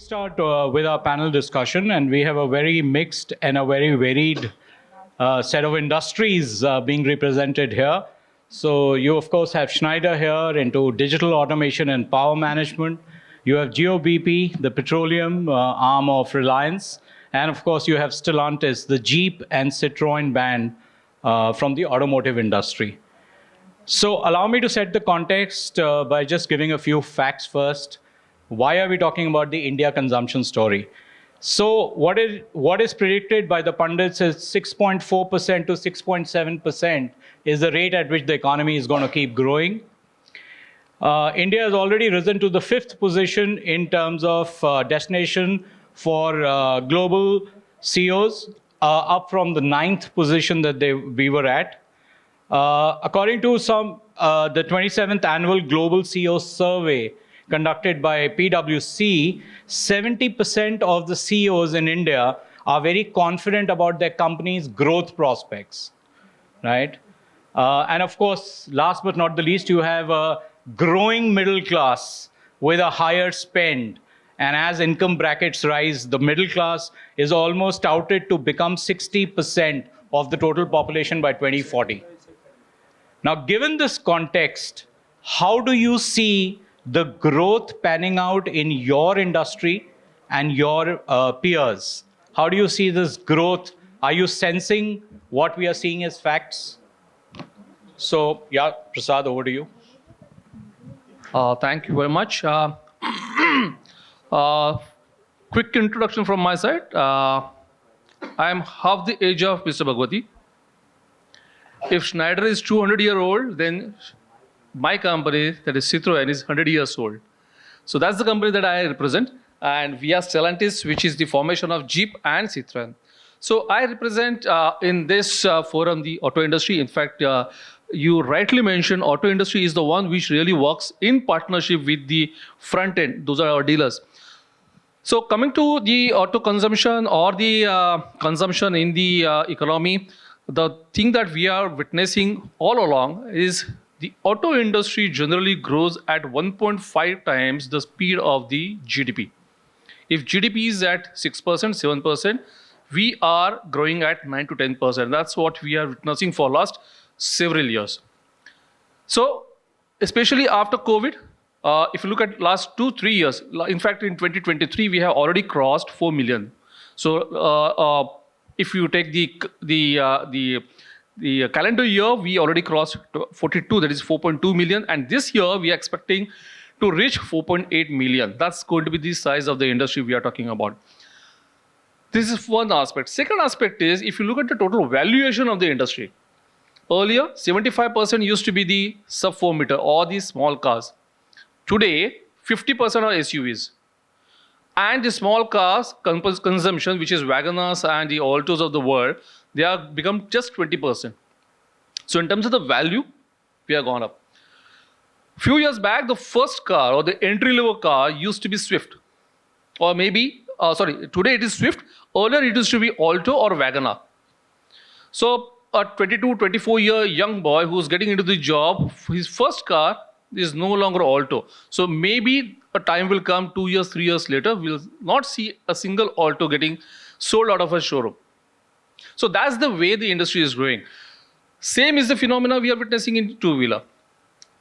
Start with our panel discussion, and we have a very mixed and a very varied set of industries being represented here. So you, of course, have Schneider here into digital automation and power management. You have JioBP, the petroleum arm of Reliance. And, of course, you have Stellantis, the Jeep and Citroën band from the automotive industry. So allow me to set the context by just giving a few facts first. Why are we talking about the India consumption story? So what is predicted by the pundits is 6.4% to 6.7% is the rate at which the economy is going to keep growing. India has already risen to the 5th position in terms of destination for global CEOs, up from the 9th position that we were at. According to the 27th annual Global CEO Survey conducted by PwC, 70% of the CEOs in India are very confident about their company's growth prospects, right? And of course, last but not the least, you have a growing middle class with a higher spend. And as income brackets rise, the middle class is almost touted to become 60% of the total population by 2040. Now, given this context, how do you see the growth panning out in your industry and your peers? How do you see this growth? Are you sensing what we are seeing as facts? So, yeah, Prasad, over to you. Thank you very much. Quick introduction from my side. I am half the age of Mr. Bhagwati. If Schneider is 200-year-old, then my company, that is Citroën, is 100 years old. So that's the company that I represent. And we are Stellantis, which is the formation of Jeep and Citroën. So I represent in this forum the auto industry. In fact, you rightly mentioned auto industry is the one which really works in partnership with the front end. Those are our dealers. So coming to the auto consumption or the consumption in the economy, the thing that we are witnessing all along is the auto industry generally grows at 1.5 times the speed of the GDP. If GDP is at 6%, 7%, we are growing at 9 to 10%. That's what we are witnessing for last several years. So, especially after COVID, if you look at last 2-3 years, in fact, in 2023, we have already crossed 4 million. So, if you take the calendar year, we already crossed 42, that is 4.2 million. And this year, we are expecting to reach 4.8 million. That's going to be the size of the industry we are talking about. This is one aspect. Second aspect is, if you look at the total valuation of the industry, earlier, 75% used to be the sub 4 meter or the small cars. Today, 50% are SUVs. And the small cars consumption, which is Wagoners and the Altos of the world, they have become just 20%. So in terms of the value, we have gone up. Few years back, the first car or the entry-level car used to be Swift. Or maybe, today it is Swift. Earlier it used to be Alto or Wagoner. So a 22, 24-year young boy who's getting into the job, his first car is no longer Alto. So maybe a time will come 2 years, 3 years later, we'll not see a single Alto getting sold out of a showroom. So that's the way the industry is growing. Same is the phenomena we are witnessing in two-wheeler.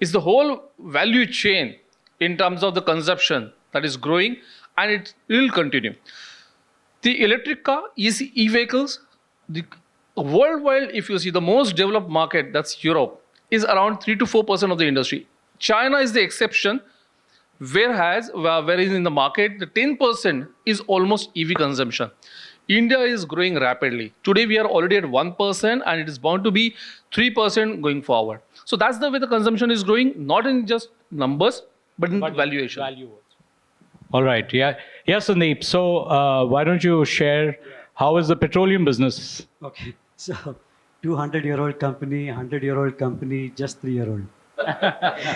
It's the whole value chain in terms of the consumption that is growing, and it will continue. The electric car, e-vehicles, worldwide, if you see the most developed market, that's Europe, is around 3 to 4% of the industry. China is the exception, whereas in the market, the 10% is almost EV consumption. India is growing rapidly. Today, we are already at 1%, and it is bound to be 3% going forward. So that's the way the consumption is growing, not in just numbers, but in valuation. Value. All right. Yeah, Sandeep. So why don't you share how is the petroleum business? Okay. So 200-year-old company, 100-year-old company, just 3-year-old.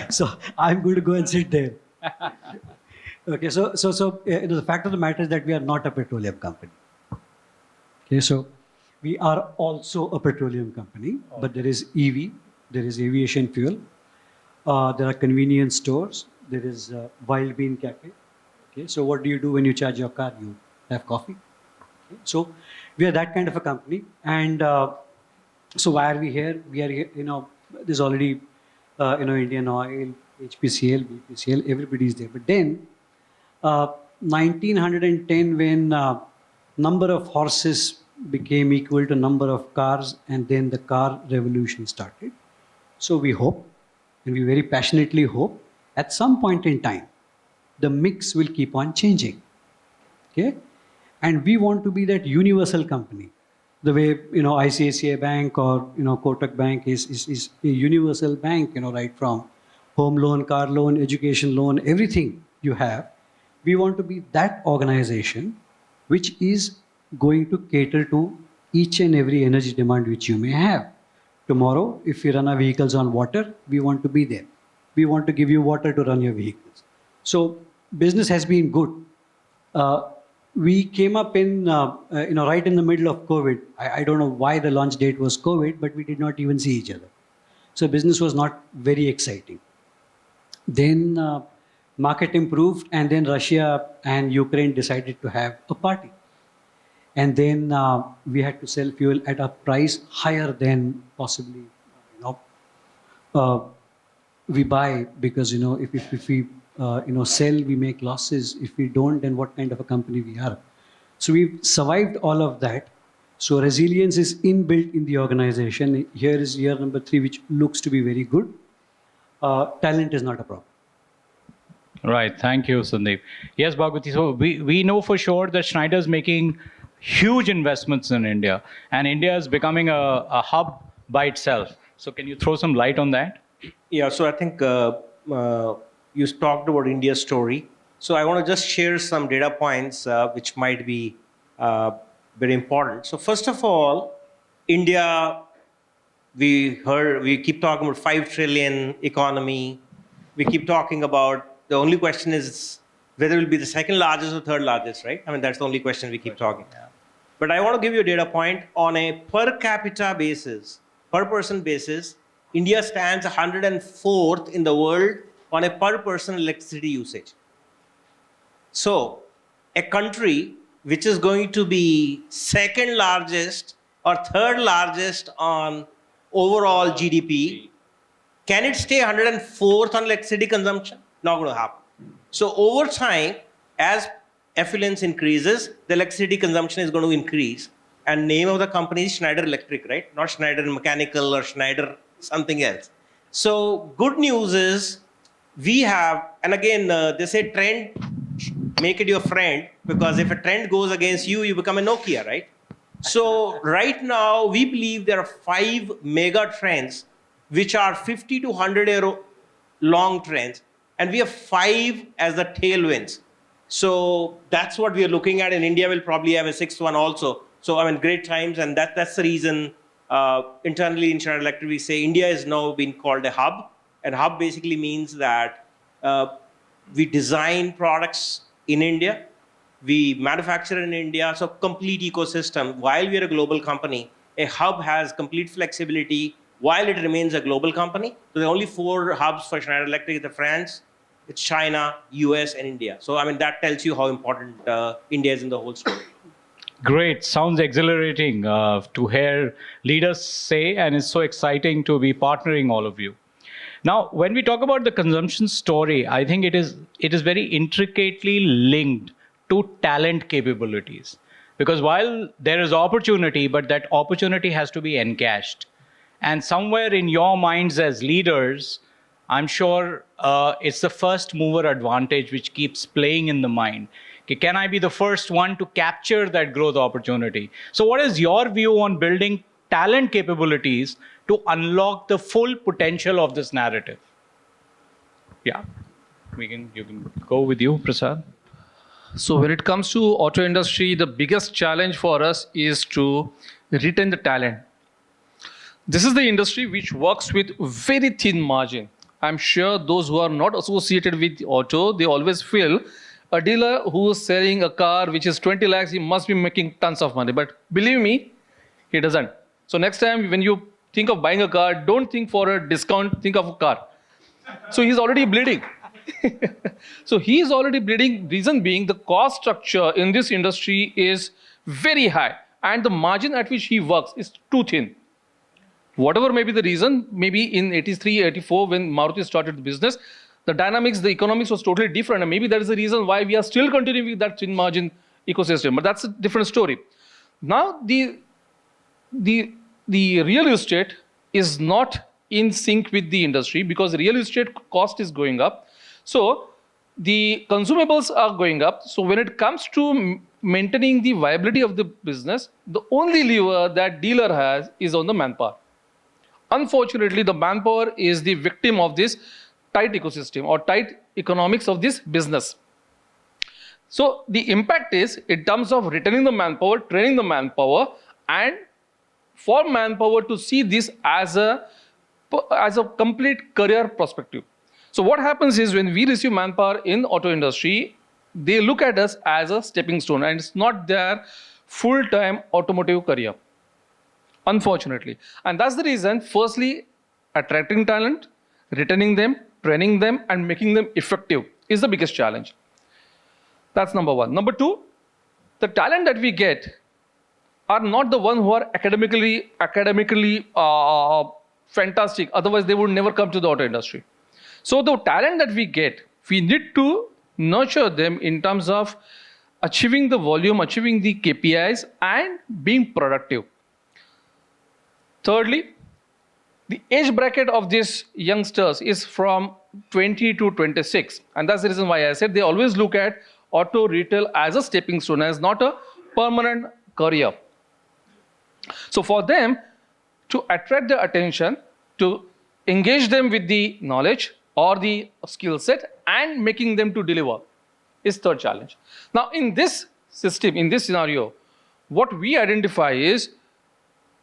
So I'm going to go and sit there. Okay. So the fact of the matter is that we are not a petroleum company. Okay. So we are also a petroleum company, but there is EV, there is aviation fuel, there are convenience stores, there is Wild Bean Cafe. Okay, so what do you do when you charge your car? You have coffee. Okay, so we are that kind of a company, and so why are we here? We are here, there's already, Indian Oil, HPCL, BPCL, everybody is there. But then, 1910, when number of horses became equal to number of cars, and then the car revolution started. So we hope, and we very passionately hope, at some point in time, the mix will keep on changing. Okay, and we want to be that universal company, the way ICICI Bank or Kotak Bank is a universal bank. Right from home loan, car loan, education loan, everything you have. We want to be that organization which is going to cater to each and every energy demand which you may have. Tomorrow, if you run our vehicles on water, we want to be there. We want to give you water to run your vehicles. So business has been good. We came up in, right in the middle of COVID. I don't know why the launch date was COVID, but we did not even see each other. So business was not very exciting. Then market improved, and then Russia and Ukraine decided to have a party. And then we had to sell fuel at a price higher than possibly, we buy, because if we sell, we make losses. If we don't, then what kind of a company we are? So we've survived all of that. So resilience is inbuilt in the organization. Here is year number 3, which looks to be very good. Talent is not a problem. Right. Thank you, Sandeep. Yes, Bhagwati. So we know for sure that Schneider is making huge investments in India, and India is becoming a hub by itself. So can you throw some light on that? Yeah, so I think you talked about India's story. So I want to just share some data points which might be very important. So first of all, India, we keep talking about 5 trillion economy. We keep talking about, the only question is whether it will be the second largest or third largest, right? I mean, that's the only question we keep talking. Yeah. But I want to give you a data point on a per capita basis, per person basis. India stands 104th in the world on a per person electricity usage. So a country which is going to be second largest or third largest on overall GDP, can it stay 104th on electricity consumption? Not going to happen. So over time, as affluence increases, the electricity consumption is going to increase. And name of the company is Schneider Electric, right? Not Schneider Mechanical or Schneider something else. So good news is we have, and again, they say trend, make it your friend, because if a trend goes against you, you become a Nokia, right? So right now, we believe there are 5 mega trends, which are 50 to 100 year long trends. And we have 5 as the tailwinds. So that's what we are looking at. And India will probably have a 6th one also. So, I mean, great times. And that's the reason internally in Schneider Electric, we say India is now being called a hub. And hub basically means that we design products in India. We manufacture in India. So complete ecosystem. While we are a global company, a hub has complete flexibility while it remains a global company. So there are only 4 hubs for Schneider Electric. It's France, it's China, US, and India. So, I mean, that tells you how important India is in the whole story. Great. Sounds exhilarating to hear leaders say, and it's so exciting to be partnering all of you. Now, when we talk about the consumption story, I think it is very intricately linked to talent capabilities. Because while there is opportunity, but that opportunity has to be encashed. And somewhere in your minds as leaders, I'm sure it's the first mover advantage which keeps playing in the mind. Okay, can I be the first one to capture that growth opportunity? So what is your view on building talent capabilities to unlock the full potential of this narrative? Yeah, you can go with you, Prasad. So when it comes to auto industry, the biggest challenge for us is to retain the talent. This is the industry which works with very thin margin. I'm sure those who are not associated with auto, they always feel a dealer who is selling a car which is 20 lakhs, he must be making tons of money. But believe me, he doesn't. So next time when you think of buying a car, don't think for a discount, think of a car. So he's already bleeding. So he is already bleeding. Reason being, the cost structure in this industry is very high, and the margin at which he works is too thin. Whatever may be the reason, maybe in 83, 84, when Maruti started the business, the dynamics, the economics was totally different. And maybe that is the reason why we are still continuing with that thin margin ecosystem. But that's a different story. Now, the real estate is not in sync with the industry because real estate cost is going up. So the consumables are going up. So when it comes to maintaining the viability of the business, the only lever that dealer has is on the manpower. Unfortunately, the manpower is the victim of this tight ecosystem or tight economics of this business. So the impact is in terms of retaining the manpower, training the manpower, and for manpower to see this as a complete career perspective. So what happens is when we receive manpower in auto industry, they look at us as a stepping stone, and it's not their full-time automotive career. Unfortunately. And that's the reason, firstly, attracting talent, retaining them, training them, and making them effective is the biggest challenge. That's number one. Number two, the talent that we get are not the ones who are academically fantastic. Otherwise, they would never come to the auto industry. So the talent that we get, we need to nurture them in terms of achieving the volume, achieving the KPIs, and being productive. Thirdly, the age bracket of these youngsters is from 20 to 26. And that's the reason why I said they always look at auto retail as a stepping stone, as not a permanent career. So for them, to attract their attention, to engage them with the knowledge or the skill set and making them to deliver is third challenge. Now, in this system, in this scenario, what we identify is,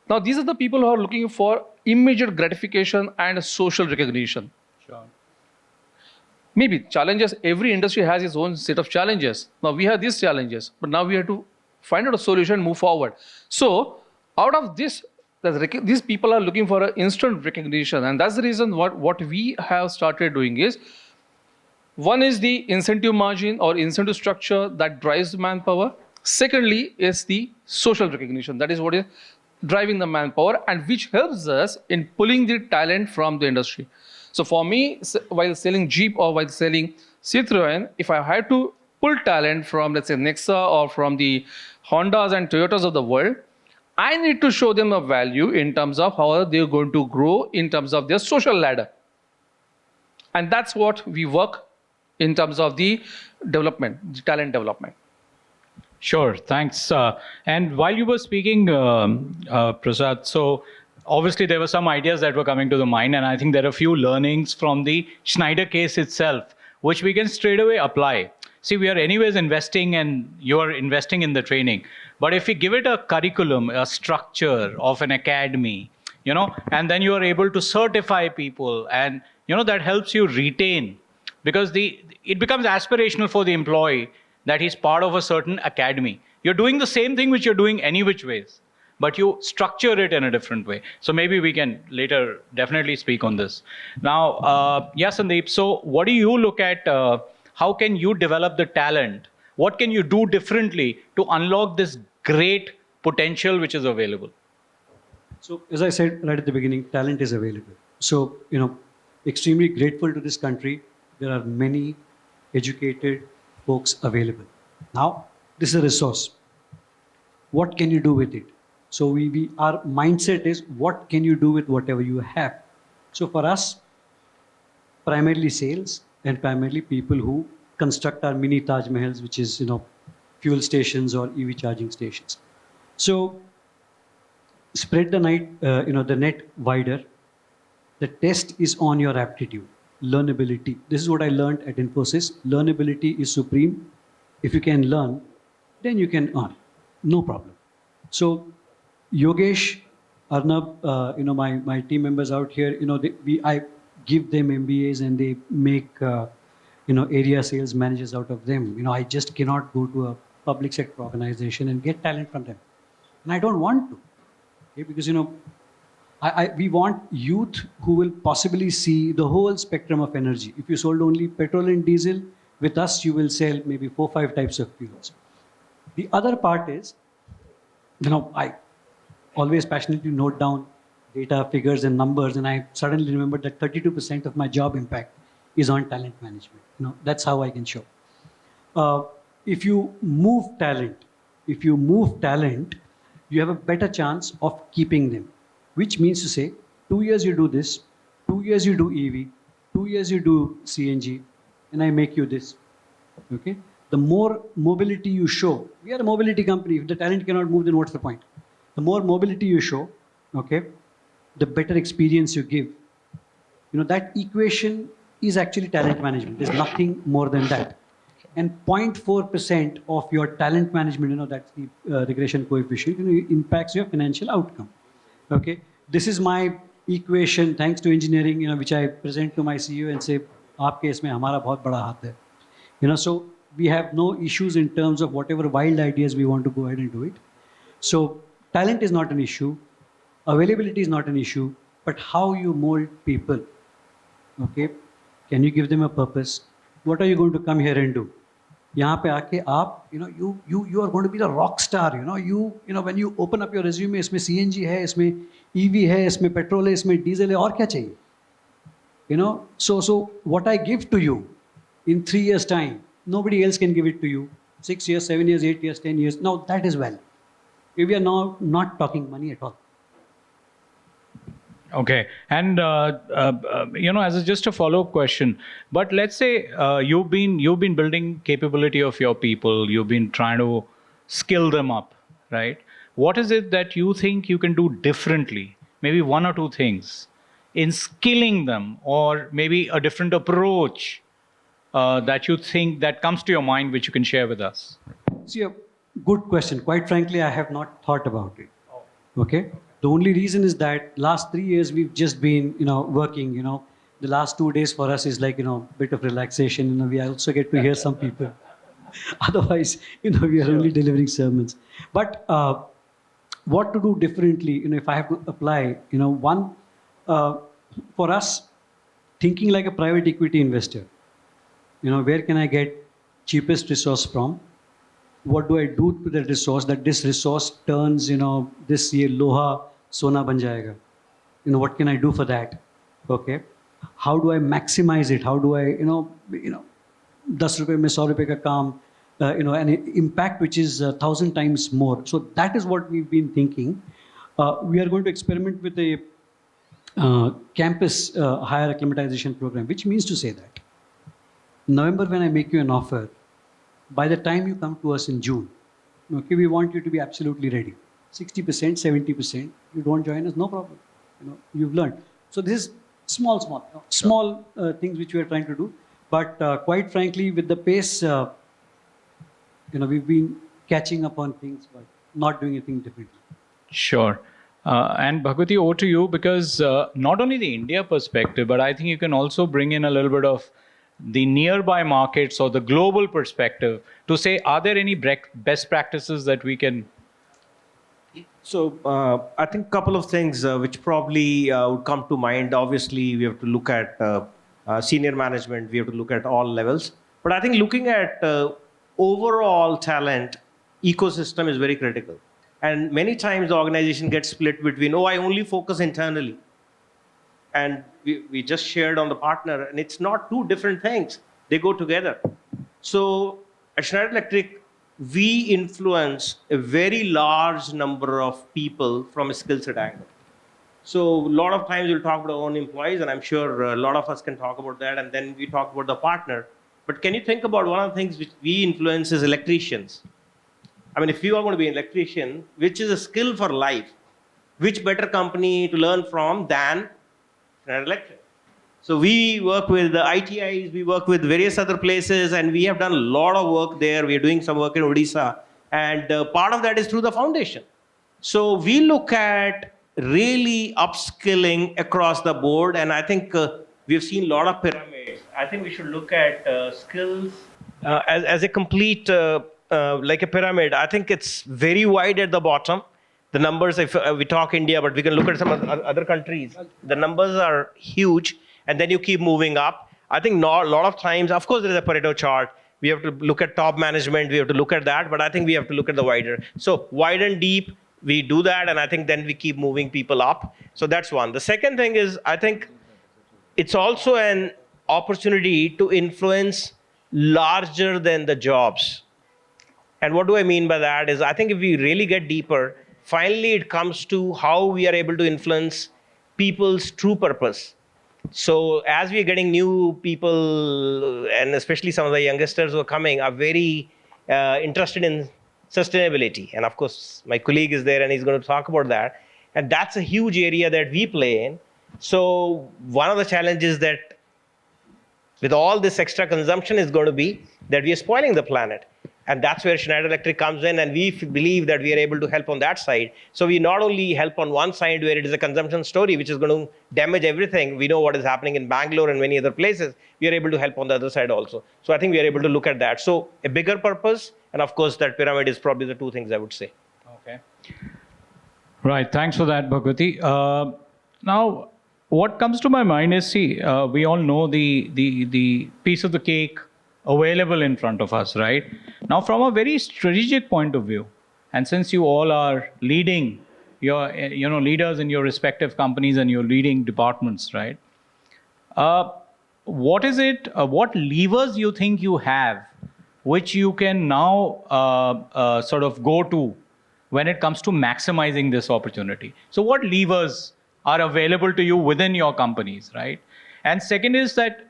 now these are the people who are looking for immediate gratification and social recognition. Sure. Maybe challenges, every industry has its own set of challenges. Now we have these challenges, but now we have to find out a solution, move forward. So out of this, these people are looking for an instant recognition, and that's the reason what we have started doing is, one is the incentive margin or incentive structure that drives manpower. Secondly is the social recognition. That is what is driving the manpower and which helps us in pulling the talent from the industry. So for me, while selling Jeep or while selling Citroën, if I had to pull talent from, let's say, Nexa or from the Hondas and Toyotas of the world, I need to show them a value in terms of how they're going to grow in terms of their social ladder. And that's what we work in terms of the development, the talent development. Sure, thanks. And while you were speaking, Prasad, so obviously there were some ideas that were coming to the mind, and I think there are a few learnings from the Schneider case itself, which we can straight away apply. See, we are anyways investing, and you are investing in the training. But if we give it a curriculum, a structure of an academy, and then you are able to certify people, and that helps you retain, because it becomes aspirational for the employee that he's part of a certain academy. You're doing the same thing which you're doing any which ways, but you structure it in a different way. So maybe we can later definitely speak on this. Now, Sandeep, so what do you look at? How can you develop the talent? What can you do differently to unlock this great potential which is available? So as I said right at the beginning, talent is available. So, extremely grateful to this country. There are many educated folks available. Now, this is a resource. What can you do with it? So our mindset is, what can you do with whatever you have? So for us, primarily sales and primarily people who construct our mini Taj Mahals, which is, fuel stations or EV charging stations. So spread the net wider. The test is on your aptitude. Learnability. This is what I learned at Infosys. Learnability is supreme. If you can learn, then you can earn. No problem. So Yogesh, Arnab, my team members out here, I give them MBAs and they make, area sales managers out of them. I just cannot go to a public sector organization and get talent from them. And I don't want to. Okay? Because, we want youth who will possibly see the whole spectrum of energy. If you sold only petrol and diesel, with us you will sell maybe 4-5 types of fuels. The other part is, I always passionately note down data, figures, and numbers, and I suddenly remembered that 32% of my job impact is on talent management. That's how I can show. If you move talent, you have a better chance of keeping them, which means to say, 2 years you do this, 2 years you do EV, 2 years you do CNG, and I make you this. Okay? The more mobility you show, we are a mobility company. If the talent cannot move, then what's the point? The more mobility you show, okay, the better experience you give. That equation is actually talent management. There's nothing more than that. And 0.4% of your talent management, that's the regression coefficient, impacts your financial outcome. Okay, this is my equation, thanks to engineering, which I present to my CEO and say, "Aapke isme hamara bahut bada haath hai." So we have no issues in terms of whatever wild ideas we want to go ahead and do it. So talent is not an issue, availability is not an issue, but how you mold people. Okay, can you give them a purpose? What are you going to come here and do? यहाँ पे आके आप you are going to be the rock star. When you open up your resume, इसमें CNG है, इसमें EV है, इसमें petrol है, इसमें diesel है, और क्या चाहिए? So what I give to you in 3 years time, nobody else can give it to you. 6 years, 7 years, 8 years, 10 years. Now that is well. We are now not talking money at all. Okay, and as just a follow-up question, but let's say you've been building capability of your people, you've been trying to skill them up, right? What is it that you think you can do differently? Maybe 1 or 2 things in skilling them, or maybe a different approach that you think that comes to your mind, which you can share with us. See, a good question. Quite frankly, I have not thought about it. Okay. The only reason is that last 3 years we've just been, working. The last 2 days for us is like, bit of relaxation. We also get to hear some people. Otherwise, we are only delivering sermons. But what to do differently? If I have to apply, one, for us, thinking like a private equity investor. Where can I get cheapest resource from? What do I do to that resource that this resource turns, this year loha sona ban jayega? What can I do for that? Okay. How do I maximize it? How do I, 10 rupees mein 100 rupees ka kaam, an impact which is 1,000 times more. So that is what we've been thinking. We are going to experiment with a campus higher acclimatization program, which means to say that November, when I make you an offer, by the time you come to us in June, okay, we want you to be absolutely ready. 60%, 70%, you don't join us, no problem. You've learned. So this is small things which we are trying to do. But quite frankly, with the pace, we've been catching up on things, but not doing anything differently. Sure. And Bhagwati, over to you, because not only the India perspective, but I think you can also bring in a little bit of the nearby markets or the global perspective to say, are there any best practices that we can? So I think a couple of things which probably would come to mind. Obviously, we have to look at senior management. We have to look at all levels. But I think looking at overall talent ecosystem is very critical. And many times the organization gets split between, I only focus internally. And we just shared on the partner, and it's not two different things. They go together. So at Schneider Electric, we influence a very large number of people from a skill set angle. So a lot of times we'll talk about our own employees, and I'm sure a lot of us can talk about that, and then we talk about the partner. But can you think about one of the things which we influence is electricians? I mean, if you are going to be an electrician, which is a skill for life, which better company to learn from than Schneider Electric? So we work with the ITIs, we work with various other places, and we have done a lot of work there. We are doing some work in Odisha, and part of that is through the foundation. So we look at really upskilling across the board, and I think we've seen a lot of pyramids. I think we should look at skills as a complete, like a pyramid. I think it's very wide at the bottom, The numbers, if we talk India, but we can look at some other countries, the numbers are huge, and then you keep moving up. I think a lot of times, of course, there is a Pareto chart. We have to look at top management, we have to look at that, but I think we have to look at the wider. So wide and deep, we do that, and I think then we keep moving people up. So that's one. The second thing is, I think it's also an opportunity to influence larger than the jobs. And what do I mean by that is, I think if we really get deeper, finally it comes to how we are able to influence people's true purpose. So as we are getting new people, and especially some of the youngsters who are coming, are very interested in sustainability. And of course, my colleague is there and he's going to talk about that. And that's a huge area that we play in. So one of the challenges that with all this extra consumption is going to be that we are spoiling the planet. And that's where Schneider Electric comes in, and we believe that we are able to help on that side. So we not only help on one side where it is a consumption story, which is going to damage everything. We know what is happening in Bangalore and many other places. We are able to help on the other side also. So I think we are able to look at that. So a bigger purpose, and of course that pyramid is probably the two things I would say. Okay. Right. Thanks for that, Bhagwati. Now, what comes to my mind is, see, we all know the piece of the cake available in front of us, right? Now, from a very strategic point of view, and since you all are leading your, leaders in your respective companies and your leading departments, right? What is it? What levers you think you have, which you can now sort of go to when it comes to maximizing this opportunity? So, what levers are available to you within your companies, right? And second is that,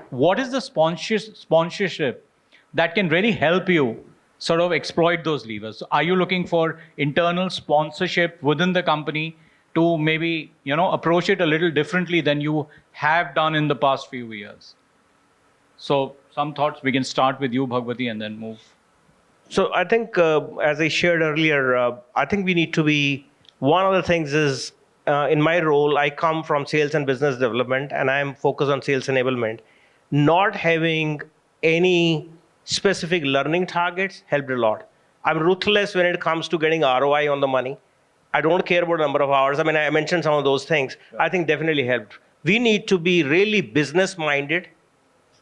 what is the sponsorship that can really help you sort of exploit those levers? So are you looking for internal sponsorship within the company to maybe, approach it a little differently than you have done in the past few years? So some thoughts. We can start with you, Bhagwati, and then move. So I think, as I shared earlier, I think we need to be, one of the things is, in my role, I come from sales and business development, and I am focused on sales enablement. Not having any specific learning targets helped a lot. I'm ruthless when it comes to getting ROI on the money. I don't care about the number of hours. I mean, I mentioned some of those things. I think definitely helped. We need to be really business minded,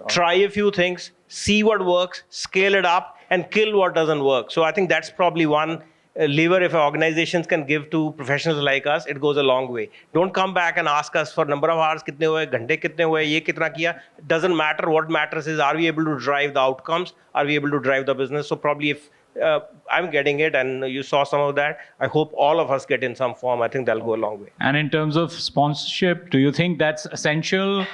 try a few things, see what works, scale it up, and kill what doesn't work. So I think that's probably one lever if organizations can give to professionals like us, it goes a long way. Don't come back and ask us for number of hours, kitne hue, ghante kitne hue, ye kitna kiya. It doesn't matter. What matters is, are we able to drive the outcomes? Are we able to drive the business? So probably if I'm getting it and you saw some of that, I hope all of us get in some form. I think that'll go a long way. And in terms of sponsorship, do you think that's essential?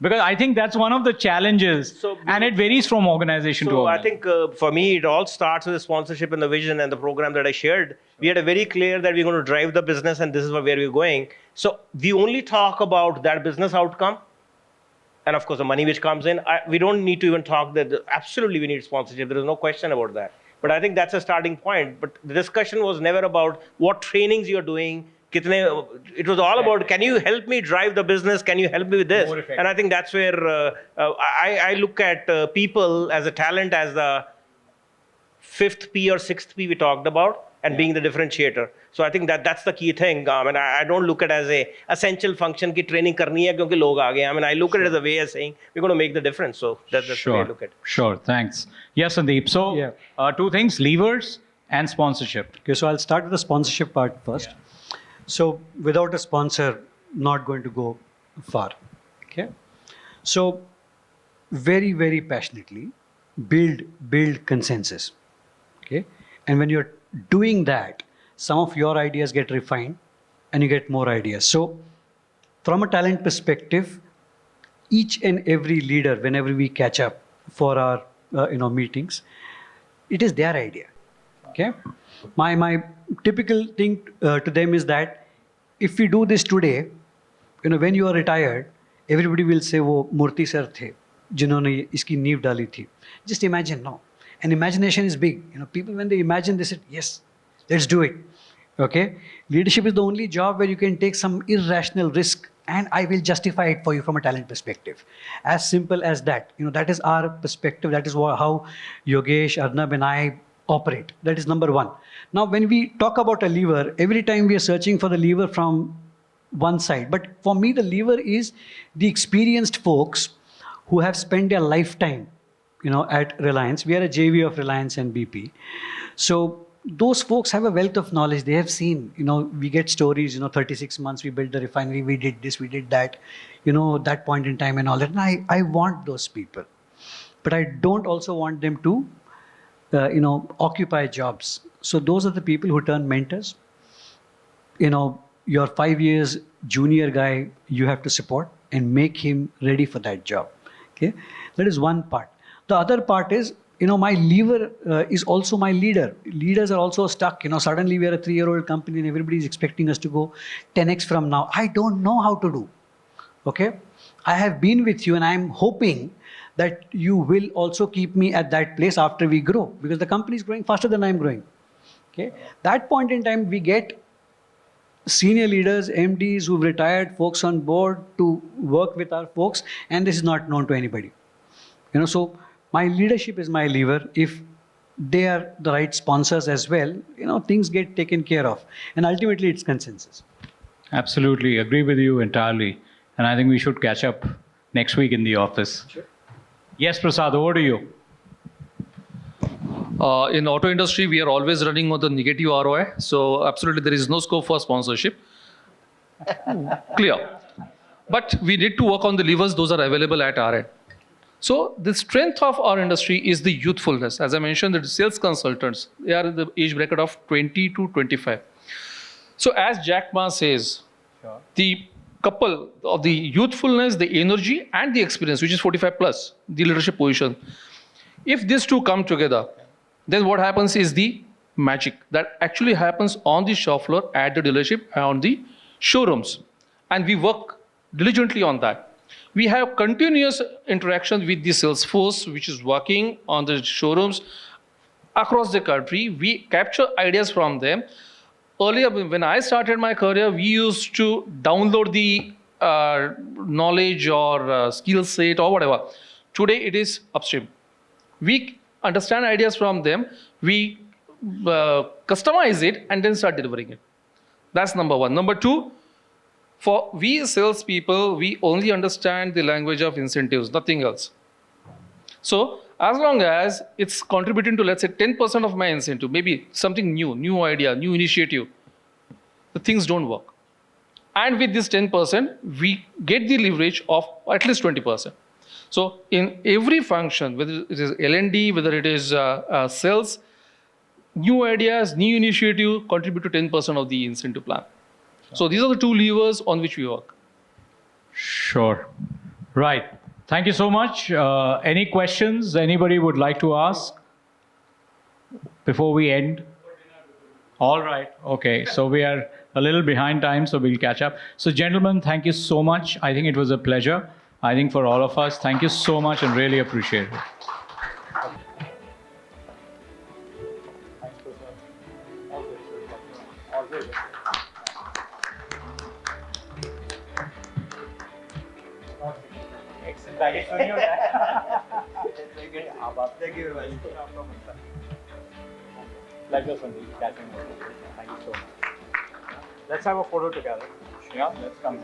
Because I think that's one of the challenges, and it varies from organization to organization. So I think for me, it all starts with the sponsorship and the vision and the program that I shared. We had a very clear that we're going to drive the business and this is where we're going. So we only talk about that business outcome. And of course, the money which comes in, we don't need to even talk that absolutely we need sponsorship. There is no question about that. But I think that's a starting point. But the discussion was never about what trainings you're doing. It was all about, can you help me drive the business? Can you help me with this? And I think that's where I look at people as a talent, as the fifth P or sixth P we talked about, and being the differentiator. So I think that's the key thing. And I don't look at it as a essential function ki training karni hai kyunki log aa gaye. I mean, I look at it as a way of saying we're going to make the difference. So that's the way I look at it. Sure, thanks. Yes, Sandeep. So two things, levers and sponsorship. Okay, so I'll start with the sponsorship part first. Yeah. So without a sponsor, not going to go far. Okay. So very, very passionately build consensus. Okay. And when you're doing that, some of your ideas get refined and you get more ideas. So from a talent perspective, each and every leader, whenever we catch up for our meetings, it is their idea. Okay. My typical thing to them is that if we do this today, when you are retired, everybody will say, "वो मूर्ति sir थे, जिन्होंने इसकी नींव डाली थी." Just imagine, no. And imagination is big. People when they imagine, they say, "Yes, let's do it." Okay. Leadership is the only job where you can take some irrational risk, and I will justify it for you from a talent perspective. As simple as that. That is our perspective. That is how Yogesh, Arnab, and I operate. That is number one. Now, when we talk about a lever, every time we are searching for the lever from one side. But for me, the lever is the experienced folks who have spent their lifetime, at Reliance. We are a JV of Reliance and BP. So those folks have a wealth of knowledge. They have seen, we get stories, 36 months, we built the refinery, we did this, we did that, that point in time and all that. And I want those people. But I don't also want them to, occupy jobs. So those are the people who turn mentors. Your 5 years junior guy, you have to support and make him ready for that job. Okay, that is one part. The other part is, my lever is also my leader. Leaders are also stuck. Suddenly we are a 3-year-old company and everybody is expecting us to go 10x from now. I don't know how to do. Okay, I have been with you and I'm hoping that you will also keep me at that place after we grow, because the company is growing faster than I'm growing. Okay, that point in time we get senior leaders, MDs who've retired, folks on board to work with our folks, and this is not known to anybody. So my leadership is my lever. If they are the right sponsors as well, things get taken care of. And ultimately it's consensus. Absolutely. Agree with you entirely. And I think we should catch up next week in the office. Sure. Yes, Prasad, over to you. In auto industry, we are always running on the negative ROI. So absolutely, there is no scope for sponsorship. Clear. But we need to work on the levers. Those are available at our end. So the strength of our industry is the youthfulness. As I mentioned, the sales consultants, they are in the age bracket of 20 to 25. So as Jack Ma says, sure, the couple of the youthfulness, the energy, and the experience, which is 45 plus, the leadership position. If these two come together, then what happens is the magic that actually happens on the shop floor, at the dealership, on the showrooms. And we work diligently on that. We have continuous interaction with the sales force, which is working on the showrooms across the country. We capture ideas from them. Earlier, when I started my career, we used to download the knowledge or skill set or whatever. Today, it is upstream. We understand ideas from them, we customize it, and then start delivering it. That's number one. Number two, for we salespeople, we only understand the language of incentives, nothing else. So as long as it's contributing to, let's say, 10% of my incentive, maybe something new idea, new initiative, the things don't work. And with this 10%, we get the leverage of at least 20%. So in every function, whether it is L&D, whether it is sales, new ideas, new initiative contribute to 10% of the incentive plan. Sure. So these are the two levers on which we work. Sure. Right. Thank you so much. Any questions anybody would like to ask before we end? All right. Okay. So we are a little behind time, so we'll catch up. So gentlemen, thank you so much. I think it was a pleasure. I think for all of us, thank you so much and really appreciate it. Pleasure, Sandeep. Catching up. Thank you so much. Let's have a photo together. Yeah, let's come.